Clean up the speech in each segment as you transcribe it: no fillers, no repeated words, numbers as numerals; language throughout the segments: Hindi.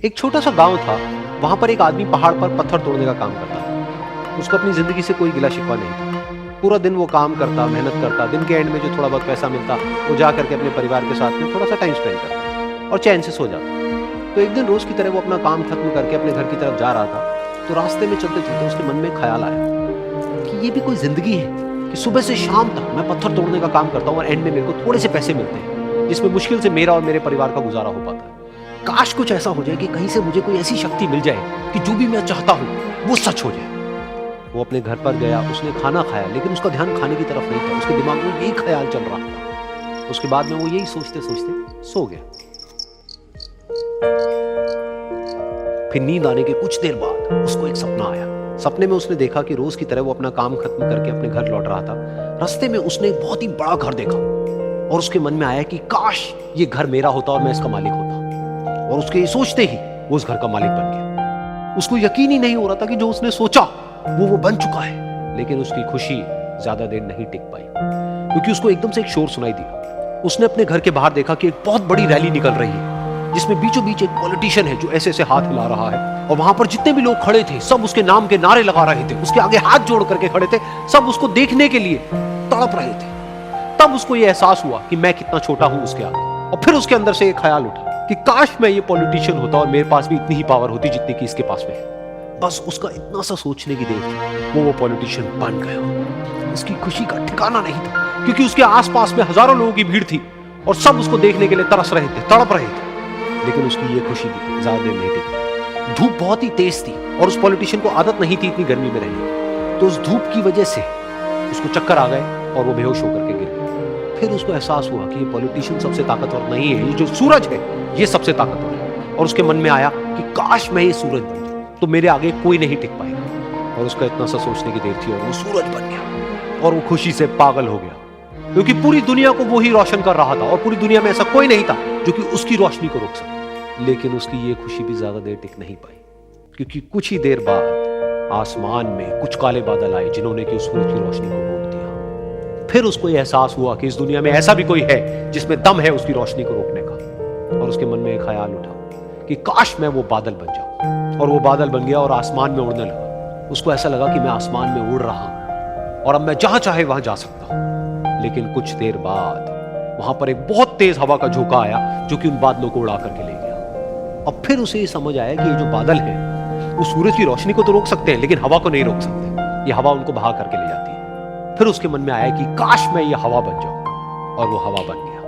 एक छोटा सा गांव था। वहां पर एक आदमी पहाड़ पर पत्थर तोड़ने का काम करता था। उसको अपनी जिंदगी से कोई गिला शिकवा नहीं था। पूरा दिन वो काम करता, मेहनत करता, दिन के एंड में जो थोड़ा बहुत पैसा मिलता वो जा करके अपने परिवार के साथ में थोड़ा सा टाइम स्पेंड करता और चैन से सो जाता। तो एक दिन रोज की तरह वो अपना काम खत्म करके अपने घर की तरफ जा रहा था। तो रास्ते में चलते चलते उसके मन में ख्याल आया कि ये भी कोई जिंदगी है कि सुबह से शाम तक मैं पत्थर तोड़ने का काम करता हूँ और एंड में मेरे को थोड़े से पैसे मिलते हैं, जिसमें मुश्किल से मेरा और मेरे परिवार का गुजारा हो पाता है। काश कुछ ऐसा हो जाए कि कहीं से मुझे कोई ऐसी शक्ति मिल जाए कि जो भी मैं चाहता हूँ वो सच हो जाए। वो अपने घर पर गया, उसने खाना खाया, लेकिन उसका ध्यान खाने की तरफ नहीं था। उसके दिमाग में यही ख्याल चल रहा था। उसके बाद में वो यही सोचते सोचते सो गया। फिर नींद आने के कुछ देर बाद उसको एक सपना आया। सपने में उसने देखा कि रोज की तरह वो अपना काम खत्म करके अपने घर लौट रहा था। रास्ते में उसने एक बहुत ही बड़ा घर देखा और उसके मन में आया कि काश ये घर मेरा होता और मैं इसका मालिक होता। और उसके ये सोचते ही वो उस घर का मालिक बन गया। उसको यकीन ही नहीं हो रहा था कि जो उसने सोचा वो बन चुका है। लेकिन उसकी खुशी ज्यादा देर नहीं टिक पाई, क्योंकि उसको एकदम से एक शोर सुनाई दिया। उसने अपने घर के बाहर देखा कि एक बहुत बड़ी रैली निकल रही है, जिसमें बीचों बीच एक पॉलिटिशियन है जो ऐसे ऐसे हाथ हिला रहा है। और वहां पर जितने भी लोग खड़े थे सब उसके नाम के नारे लगा रहे थे, उसके आगे हाथ जोड़ करके खड़े थे, सब उसको देखने के लिए तड़प रहे थे। तब उसको यह एहसास हुआ कि मैं कितना छोटा हूं उसके आगे। और फिर उसके अंदर से एक ख्याल उठा कि काश मैं ये पॉलिटिशियन होता और मेरे पास भी इतनी ही पावर होती जितनी कि इसके पास में है। बस उसका इतना सा सोचने की देर थी, वो पॉलिटिशियन बन गया। उसकी खुशी का ठिकाना नहीं था, क्योंकि उसके आसपास में हजारों लोगों की भीड़ थी और सब उसको देखने के लिए तरस रहे थे, तड़प रहे थे। लेकिन उसकी ये खुशी भी ज्यादा देर नहीं टिकी। धूप बहुत ही तेज थी और उस पॉलिटिशियन को आदत नहीं थी इतनी गर्मी में रहने। तो उस धूप की वजह से उसको चक्कर आ गए और वो बेहोश होकर के गिर गया। फिर उसको एहसास हुआ कि ये पॉलिटिशियन सबसे ताकतवर नहीं है, ये जो सूरज है ये सबसे ताकतवर है। और उसके मन में आया कि काश मैं ये सूरज बन जाऊं तो मेरे आगे कोई नहीं टिक पाएगा। और उसका इतना सा सोचने की देर थी और वो सूरज बन गया। और वो खुशी से पागल हो गया, क्योंकि पूरी दुनिया को वो ही रोशन कर रहा था और पूरी दुनिया में ऐसा कोई नहीं था जो कि उसकी रोशनी को रोक सके। लेकिन उसकी ये खुशी भी ज्यादा देर टिक नहीं पाई, क्योंकि कुछ ही देर बाद आसमान में कुछ काले बादल आए जिन्होंने कि उस सूरज की रोशनी को रोक दिया। फिर उसको यह एहसास हुआ कि इस दुनिया में ऐसा भी कोई है जिसमें दम है उसकी रोशनी को रोकने का। और उसके मन में एक ख्याल उठा कि काश मैं वो बादल बन जाऊं। और वो बादल बन गया और आसमान में उड़ने लगा। उसको ऐसा लगा कि मैं आसमान में उड़ रहा हूं और अब मैं जहां चाहे वहां जा सकता हूं। लेकिन कुछ देर बाद वहां पर एक बहुत तेज हवा का झोंका आया जो कि उन बादलों को उड़ा करके ले गया। अब फिर उसे समझ आया कि ये जो बादल है वो सूरज की रोशनी को तो रोक सकते हैं, लेकिन हवा को नहीं रोक सकते। ये हवा उनको बहा करके ले जाती है। फिर उसके मन में आया कि काश मैं ये हवा बन जाऊं। और वो हवा बन गया।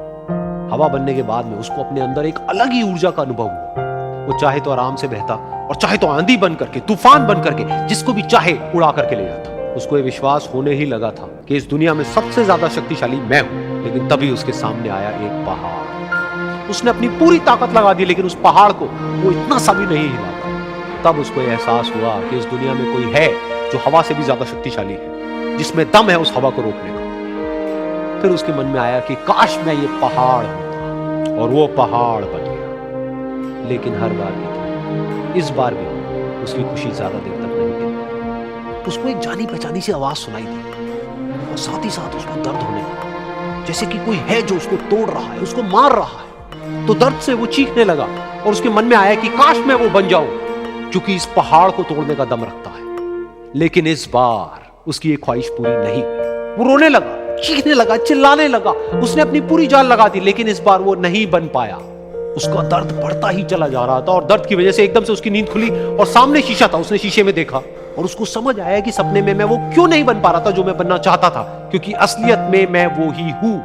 हवा बनने के बाद में उसको अपने अंदर एक अलग ही ऊर्जा का अनुभव हुआ। वो चाहे तो आराम से बहता और चाहे तो आंधी बन करके, तूफान बन करके, जिसको भी चाहे उड़ा करके ले जाता। उसको ये विश्वास होने ही लगा था कि इस दुनिया में सबसे ज्यादा शक्तिशाली मैं हूं। लेकिन तभी उसके सामने आया एक पहाड़। उसने अपनी पूरी ताकत लगा दी, लेकिन उस पहाड़ को वो इतना सा भी नहीं हिला पाया। तब उसको एहसास हुआ कि इस दुनिया में कोई है जो हवा से भी ज्यादा शक्तिशाली है, जिसमें दम है उस हवा को रोकने का। फिर उसके मन में आया कि काश मैं ये पहाड़ होता, और वो पहाड़ बन गया। लेकिन हर बार की तरह इस बार भी उसकी खुशी ज्यादा देर तक नहीं टिकी। उसको एक जानी पहचानी सी आवाज सुनाई दी और साथ ही साथ उसको दर्द होने लगा, जैसे कि कोई है जो उसको तोड़ रहा है, उसको मार रहा है। तो दर्द से वो चीखने लगा और उसके मन में आया कि काश मैं वो बन जाऊं क्योंकि इस पहाड़ को तोड़ने का दम रखता है। लेकिन इस बार उसकी ये ख्वाहिश पूरी नहीं हुई। वो रोने लगा, चीखने लगा, चिल्लाने लगा। उसने अपनी पूरी जान लगा दी, लेकिन इस बार वो नहीं बन पाया। उसका दर्द बढ़ता ही चला जा रहा था और दर्द की वजह से एकदम से उसकी नींद खुली और सामने शीशा था। उसने शीशे में देखा और उसको समझ आया कि सपने में मैं वो क्यों नहीं बन पा रहा था जो मैं बनना चाहता था, क्योंकि असलियत में मैं वो ही हूं।